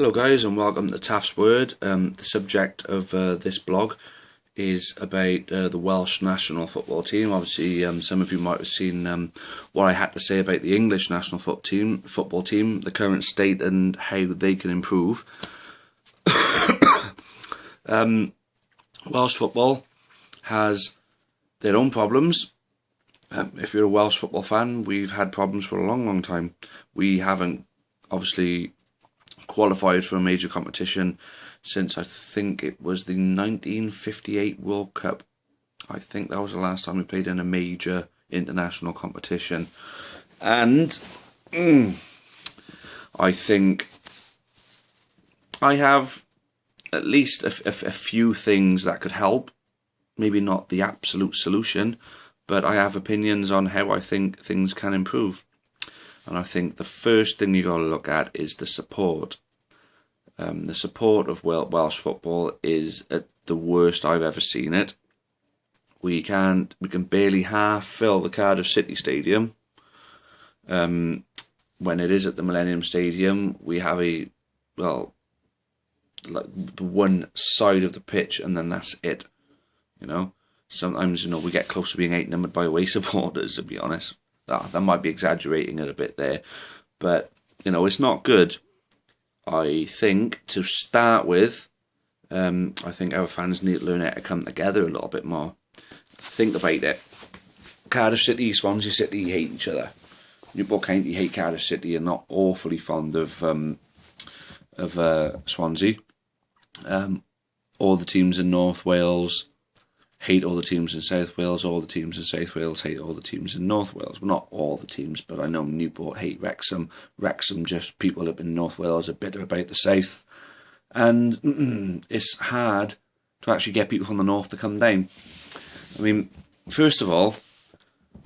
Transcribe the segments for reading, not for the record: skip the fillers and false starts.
Hello guys, and welcome to Taffs Word. The subject of this blog is about the Welsh national football team. Obviously some of you might have seen what I had to say about the English national football team, the current state and how they can improve. Welsh football has their own problems. If you're a Welsh football fan, we've had problems for a long time. We haven't obviously qualified for a major competition since I think it was the 1958 World Cup. I think that was the last time we played in a major international competition, and I think I have at least a few things that could help. Maybe not the absolute solution, but I have opinions on how I think things can improve. And I think the first thing you got to look at is the support. The support of Welsh football is at the worst I've ever seen it. We can barely half fill the Cardiff City Stadium. When it is at the Millennium Stadium, we have like the one side of the pitch, and then that's it. Sometimes we get close to being outnumbered by away supporters, to be honest. That might be exaggerating it a bit there, but it's not good. I think to start with, I think our fans need to learn how to come together a little bit more. Think about it. Cardiff City, Swansea City hate each other. Newport County hate Cardiff City and not awfully fond of Swansea. All the teams in North Wales hate all the teams in South Wales. All the teams in South Wales hate all the teams in North Wales. Well, not all the teams, but I know Newport hate Wrexham. Wrexham, just people up in North Wales are bitter about the South. And it's hard to actually get people from the North to come down. I mean, first of all,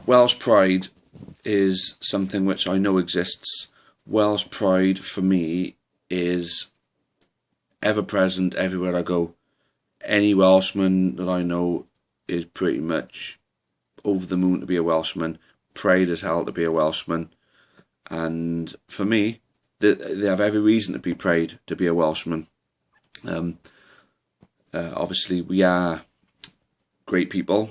Welsh pride is something which I know exists. Welsh pride, for me, is ever present everywhere I go. Any Welshman that I know is pretty much over the moon to be a Welshman, proud as hell to be a Welshman, and for me, they have every reason to be proud to be a Welshman. Obviously, we are great people.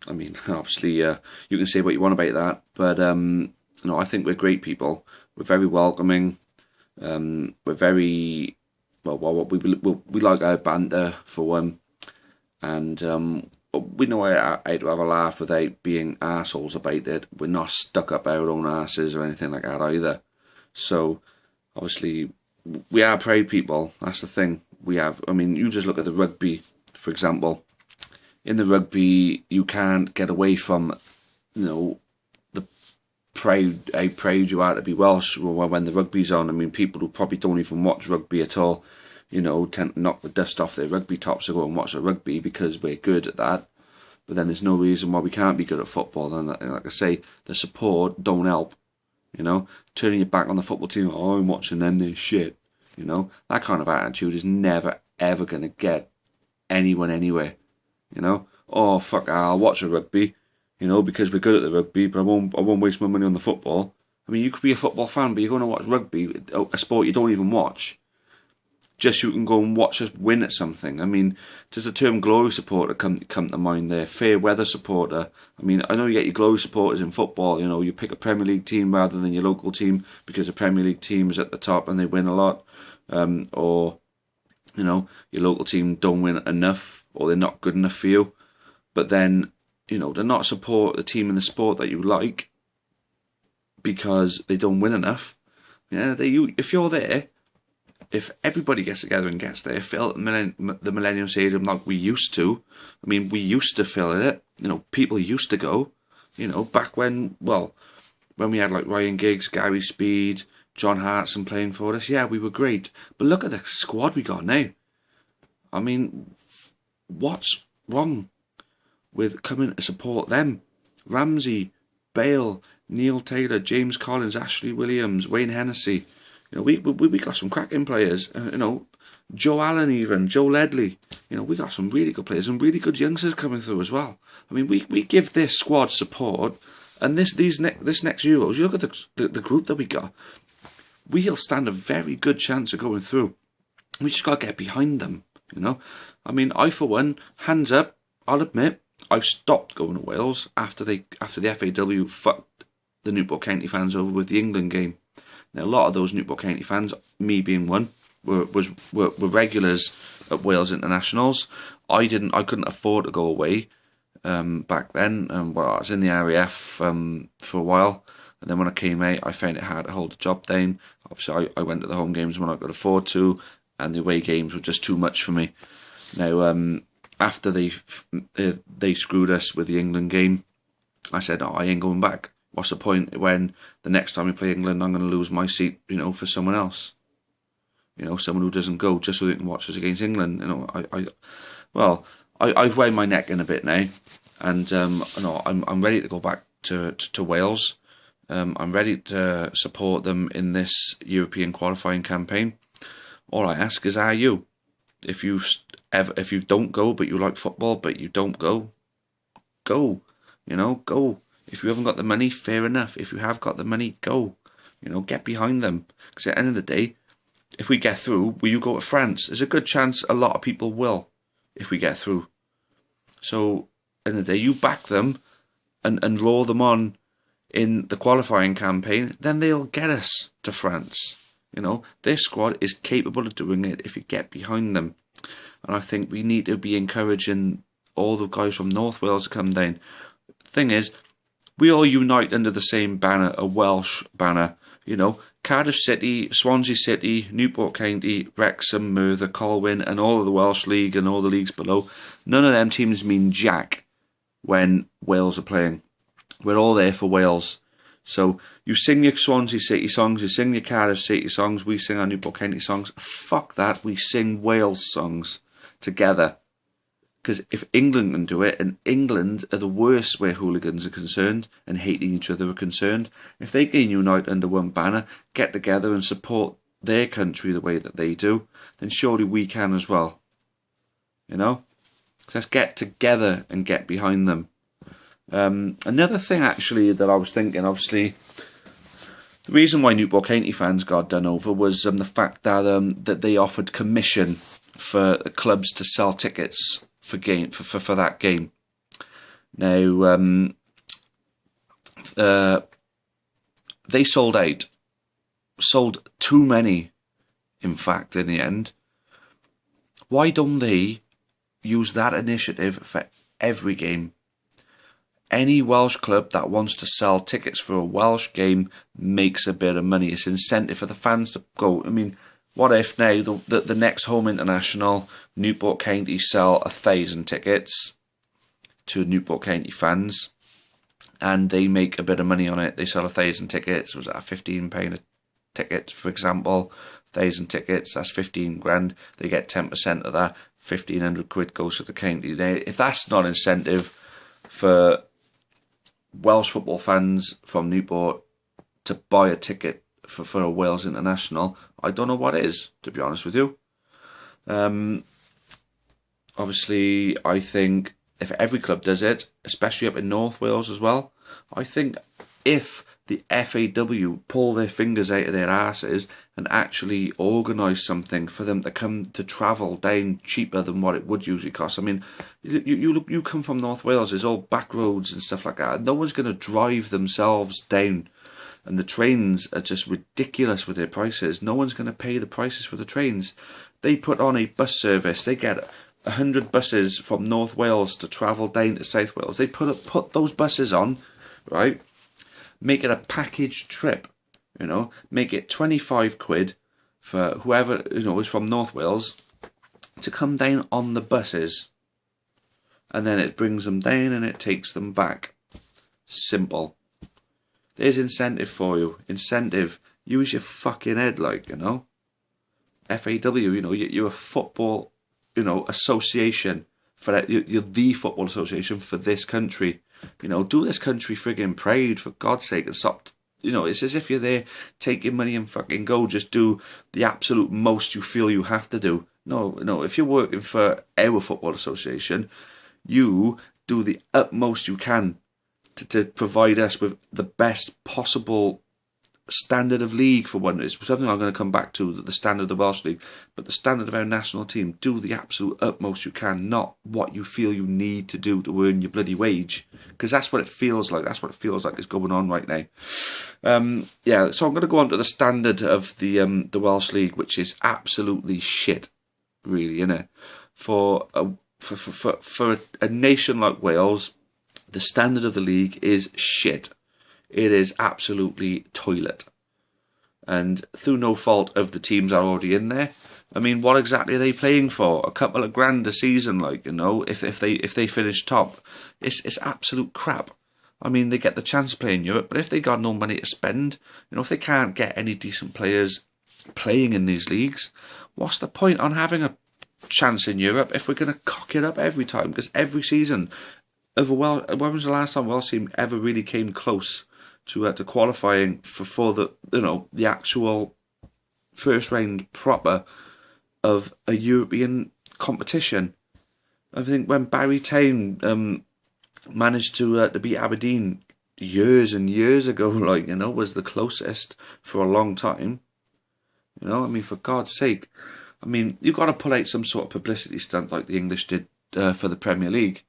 I mean, obviously, you can say what you want about that, but I think we're great people. We're very welcoming. We're very we like our banter, for one, and we know how to have a laugh without being arseholes about it. We're not stuck up our own arses or anything like that either. So, obviously, we are proud people. That's the thing. You just look at the rugby, for example. In the rugby, you can't get away from, how proud you are to be Welsh when the rugby's on. I mean, people who probably don't even watch rugby at all, tend to knock the dust off their rugby tops to go and watch the rugby because we're good at that. But then there's no reason why we can't be good at football. And like I say, the support don't help. Turning your back on the football team, oh, I'm watching them, they're shit. That kind of attitude is never, ever going to get anyone anywhere. Oh, fuck, I'll watch the rugby, because we're good at the rugby, but I won't waste my money on the football. I mean, you could be a football fan, but you're going to watch rugby, a sport you don't even watch, just so you can go and watch us win at something. I mean, does the term glory supporter come to mind there? Fair weather supporter. I mean, I know you get your glory supporters in football. You pick a Premier League team rather than your local team because the Premier League team is at the top and they win a lot. Or your local team don't win enough, or they're not good enough for you. But then, they're not support the team in the sport that you like because they don't win enough. If you're there, if everybody gets together and gets there, fill the Millennium Stadium like we used to. I mean, we used to fill it. People used to go. Back when we had like Ryan Giggs, Gary Speed, John Hartson playing for us, yeah, we were great. But look at the squad we got now. I mean, what's wrong with coming to support them? Ramsey, Bale, Neil Taylor, James Collins, Ashley Williams, Wayne Hennessy. We got some cracking players. Joe Allen even, Joe Ledley. We got some really good players and really good youngsters coming through as well. I mean, we give this squad support, and this next Euros, you look at the group that we got. we'll stand a very good chance of going through. We just got to get behind them, you know. I mean, I for one, hands up, I'll admit, I've stopped going to Wales after the FAW fucked the Newport County fans over with the England game. Now, a lot of those Newport County fans, me being one, were regulars at Wales internationals. I couldn't afford to go away back then. Well, I was in the RAF for a while, and then when I came out, I found it hard to hold the job down. Obviously, I went to the home games when I could afford to, and the away games were just too much for me. Now, after they screwed us with the England game, I said, I ain't going back. What's the point when the next time we play England, I'm going to lose my seat, for someone else? Someone who doesn't go just so they can watch us against England. I've wound my neck in a bit now, and I'm ready to go back to Wales. I'm ready to support them in this European qualifying campaign. All I ask is, are you? If you don't go, but you like football, but you don't go, go. Go. If you haven't got the money, fair enough. If you have got the money, go. Get behind them. Because at the end of the day, if we get through, will you go to France? There's a good chance a lot of people will, if we get through. So, at the end of the day, you back them and roll them on in the qualifying campaign, then they'll get us to France. Their squad is capable of doing it if you get behind them. And I think we need to be encouraging all the guys from North Wales to come down. Thing is, we all unite under the same banner, a Welsh banner. Cardiff City, Swansea City, Newport County, Wrexham, Merthyr, Colwyn, and all of the Welsh League and all the leagues below. None of them teams mean jack when Wales are playing. We're all there for Wales. So you sing your Swansea City songs, you sing your Cardiff City songs, we sing our Newport County songs. Fuck that, we sing Wales songs together. Because if England can do it, and England are the worst where hooligans are concerned and hating each other are concerned, if they can unite under one banner, get together and support their country the way that they do, then surely we can as well. Let's get together and get behind them. Another thing actually that I was thinking, obviously, the reason why Newport County fans got done over was the fact that they offered commission for the clubs to sell tickets for that game. Now, they sold out. Sold too many, in fact, in the end. Why don't they use that initiative for every game? Any Welsh club that wants to sell tickets for a Welsh game makes a bit of money. It's incentive for the fans to go. I mean, what if now the next home international, Newport County sell 1,000 tickets to Newport County fans, and they make a bit of money on it? They sell 1,000 tickets. Was that £15 a ticket, for example? 1,000 tickets, that's 15 grand. They get 10% of that. 1,500 quid goes to the county. Now, if that's not incentive for Welsh football fans from Newport to buy a ticket for a Wales international, I don't know what is, to be honest with you. Obviously, I think if every club does it, especially up in North Wales as well, I think if the FAW pull their fingers out of their asses and actually organise something for them to come to travel down cheaper than what it would usually cost. I mean, you come from North Wales, there's all back roads and stuff like that. No one's going to drive themselves down, and the trains are just ridiculous with their prices. No one's going to pay the prices for the trains. They put on a bus service. They get 100 buses from North Wales to travel down to South Wales. They put those buses on, right? Make it a package trip, make it 25 quid for whoever, is from North Wales to come down on the buses. And then it brings them down and it takes them back. Simple. There's incentive for you. Incentive. Use your fucking head, FAW, you're a football, association for that. You're the football association for this country. Do this country friggin' proud, for God's sake, and stop. It's as if you're there, take your money and fucking go. Just do the absolute most you feel you have to do. No. If you're working for our football association, you do the utmost you can to provide us with the best possible standard of league for one. It's something I'm going to come back to, the standard of the Welsh League, but the standard of our national team. Do the absolute utmost you can, not what you feel you need to do to earn your bloody wage, because that's what it feels like. That's what it feels like is going on right now. Yeah, so I'm going to go on to the standard of the Welsh League, which is absolutely shit, really, innit? For a nation like Wales, the standard of the league is shit. It is absolutely toilet. And through no fault of the teams that are already in there. I mean, what exactly are they playing for? A couple of grand a season, like, you know, if they finish top. It's absolute crap. I mean, they get the chance to play in Europe, but if they got no money to spend, you know, if they can't get any decent players playing in these leagues, what's the point on having a chance in Europe if we're going to cock it up every time? Because every season, when was the last time Welsh team ever really came close to qualifying for the, you know, the actual first round proper of a European competition? I think when Barry Town managed to beat Aberdeen years and years ago, like, you know, was the closest for a long time. You know, I mean, for God's sake. I mean, you've got to pull out some sort of publicity stunt like the English did for the Premier League.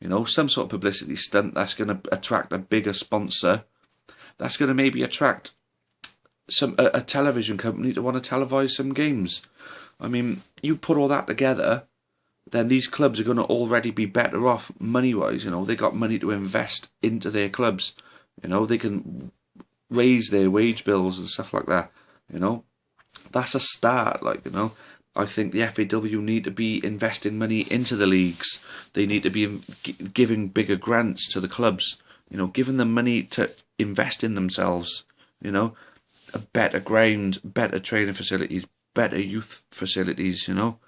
You know, some sort of publicity stunt that's going to attract a bigger sponsor. That's going to maybe attract a television company to want to televise some games. I mean, you put all that together, then these clubs are going to already be better off money-wise. You know, they got money to invest into their clubs. You know, they can raise their wage bills and stuff like that. You know, that's a start. Like, you know, I think the FAW need to be investing money into the leagues. They need to be giving bigger grants to the clubs. You know, giving them money to invest in themselves. You know, a better ground, better training facilities, better youth facilities. You know,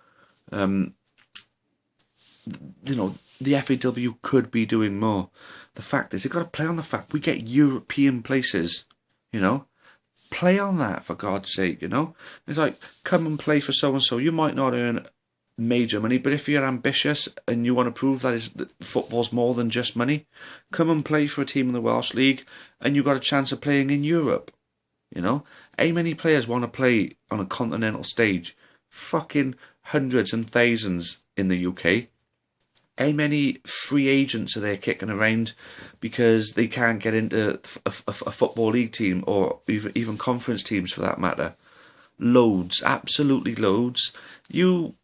the FAW could be doing more. The fact is, they've got to play on the fact we get European places. You know, play on that, for God's sake. You know, it's like, come and play for so and so. You might not earn major money, but if you're ambitious and you want to prove that football's more than just money, come and play for a team in the Welsh League, and you've got a chance of playing in Europe. You know, how many players want to play on a continental stage? Fucking hundreds and thousands in the UK. How many free agents are there kicking around because they can't get into a football league team, or even conference teams for that matter? Loads, absolutely loads. You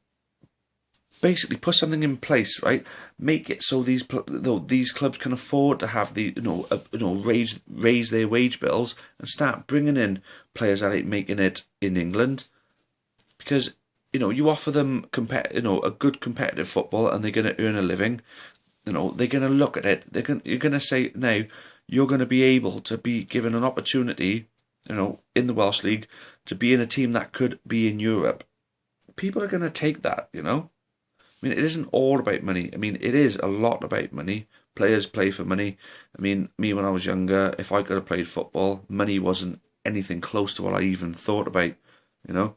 basically put something in place, right? Make it so these clubs can afford to have raise their wage bills and start bringing in players that ain't making it in England, because you know, you offer them a good competitive football, and they're going to earn a living. You know, they're going to look at it. You're going to say, now you're going to be able to be given an opportunity, you know, in the Welsh League to be in a team that could be in Europe. People are going to take that. You know, I mean, it isn't all about money. I mean, it is a lot about money. Players play for money. I mean, me when I was younger, if I could have played football, money wasn't anything close to what I even thought about. You know,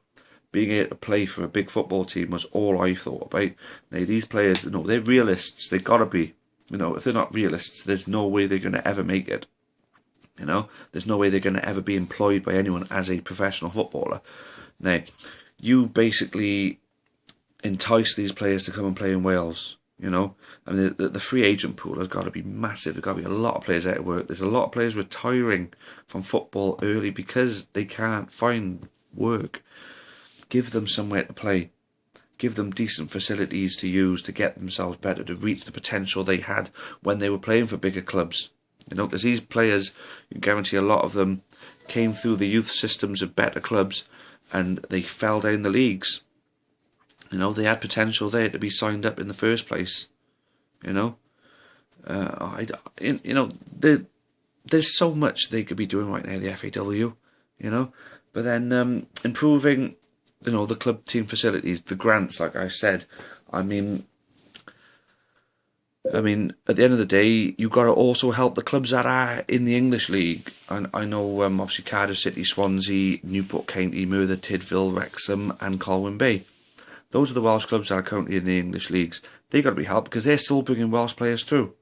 being able to play for a big football team was all I thought about. Now, these players, you know, they're realists. They've got to be. You know, if they're not realists, there's no way they're going to ever make it. You know, there's no way they're going to ever be employed by anyone as a professional footballer. Now, you basically entice these players to come and play in Wales. You know, I mean, the free agent pool has got to be massive. There's got to be a lot of players out of work. There's a lot of players retiring from football early because they can't find work. Give them somewhere to play. Give them decent facilities to use to get themselves better, to reach the potential they had when they were playing for bigger clubs. You know, because these players, you guarantee a lot of them came through the youth systems of better clubs and they fell down the leagues. You know, they had potential there to be signed up in the first place. You know, there's so much they could be doing right now, the FAW. You know, but then improving, you know, the club team facilities, the grants, like I said. I mean, at the end of the day, you've got to also help the clubs that are in the English League. And I know, obviously, Cardiff City, Swansea, Newport County, Merthyr Tydfil, Wrexham and Colwyn Bay. Those are the Welsh clubs that are currently in the English leagues. They got to be helped because they're still bringing Welsh players through.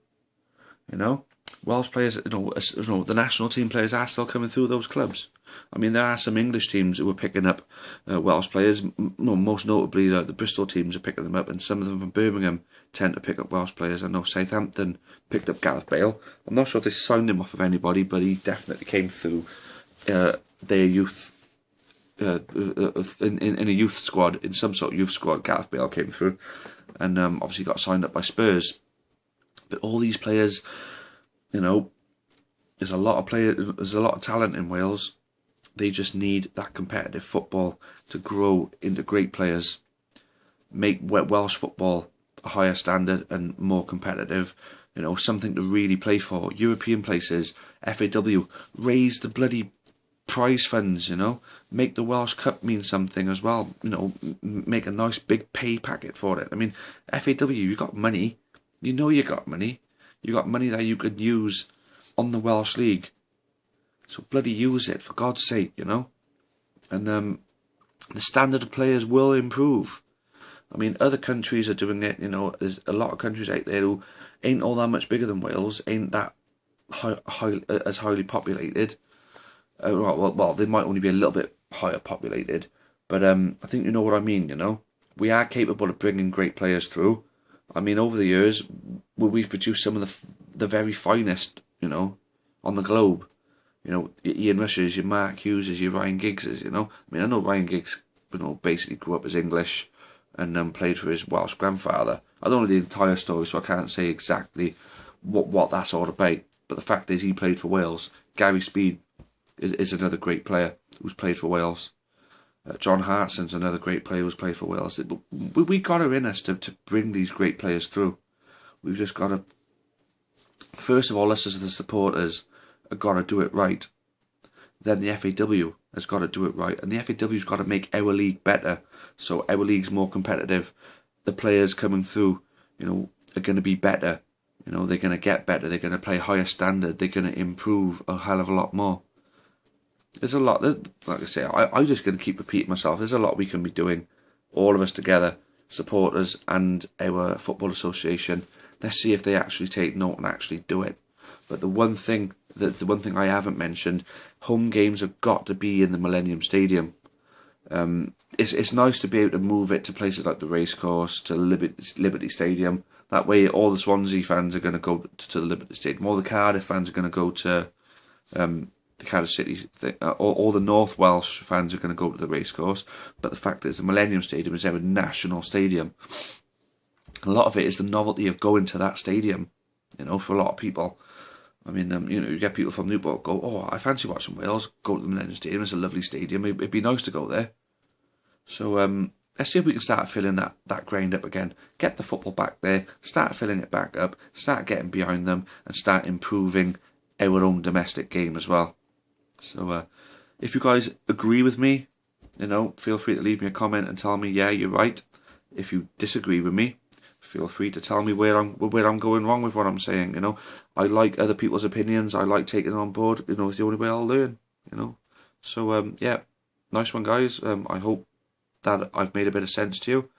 You know, Welsh players, the national team players are still coming through those clubs. I mean, there are some English teams who are picking up Welsh players. Most notably, the Bristol teams are picking them up, and some of them from Birmingham tend to pick up Welsh players. I know Southampton picked up Gareth Bale. I'm not sure if they signed him off of anybody, but he definitely came through their youth. In a youth squad, in some sort of youth squad, Gareth Bale came through, and obviously got signed up by Spurs. But all these players, you know, there's a lot of talent in Wales. They just need that competitive football to grow into great players, make Welsh football a higher standard and more competitive. You know, something to really play for. European places, FAW, raise the bloody prize funds, you know, make the Welsh Cup mean something as well, you know, make a nice big pay packet for it. I mean, FAW, you got money, you know you got money that you could use on the Welsh League, so bloody use it, for God's sake, you know. And the standard of players will improve. I mean, other countries are doing it, you know, there's a lot of countries out there who ain't all that much bigger than Wales, ain't that as highly populated. Well, they might only be a little bit higher populated, but I think you know what I mean, you know. We are capable of bringing great players through. I mean, over the years, we've produced some of the very finest, you know, on the globe. You know, your Ian Rush's, your Mark Hughes's, your Ryan Giggs's, you know. I mean, I know Ryan Giggs, you know, basically grew up as English and played for his Welsh grandfather. I don't know the entire story, so I can't say exactly what that's all about. But the fact is, he played for Wales. Gary Speed is another great player who's played for Wales. John Hartson's another great player who's played for Wales. We got it in us to bring these great players through. We've just got to, first of all, us as the supporters have got to do it right. Then the FAW has got to do it right. And the FAW's got to make our league better, so our league's more competitive. The players coming through, you know, are going to be better. You know, they're going to get better. They're going to play higher standard. They're going to improve a hell of a lot more. There's a lot, like I say, I'm just going to keep repeating myself. There's a lot we can be doing, all of us together, supporters and our football association. Let's see if they actually take note and actually do it. But the one thing I haven't mentioned, home games have got to be in the Millennium Stadium. It's nice to be able to move it to places like the Racecourse, to Liberty Stadium. That way, all the Swansea fans are going to go to the Liberty Stadium. All the Cardiff fans are going to go to the Cardiff City thing. All the North Welsh fans are going to go to the Racecourse. But the fact is, the Millennium Stadium is our national stadium. A lot of it is the novelty of going to that stadium. You know, for a lot of people. I mean, you know, you get people from Newport go, oh, I fancy watching Wales. Go to the Millennium Stadium. It's a lovely stadium. It'd be nice to go there. So let's see if we can start filling that ground up again. Get the football back there. Start filling it back up. Start getting behind them and start improving our own domestic game as well. So if you guys agree with me, you know, feel free to leave me a comment and tell me, yeah, you're right. If you disagree with me, feel free to tell me where I'm going wrong with what I'm saying. You know, I like other people's opinions. I like taking it on board. You know, it's the only way I'll learn. You know, so yeah, nice one, guys. I hope that I've made a bit of sense to you,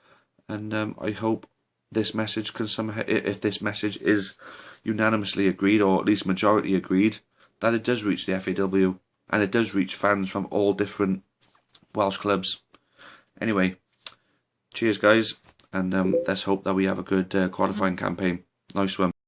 and I hope this message can somehow, if this message is unanimously agreed, or at least majority agreed, that it does reach the FAW and it does reach fans from all different Welsh clubs. Anyway, cheers, guys. And let's hope that we have a good qualifying campaign. Nice one.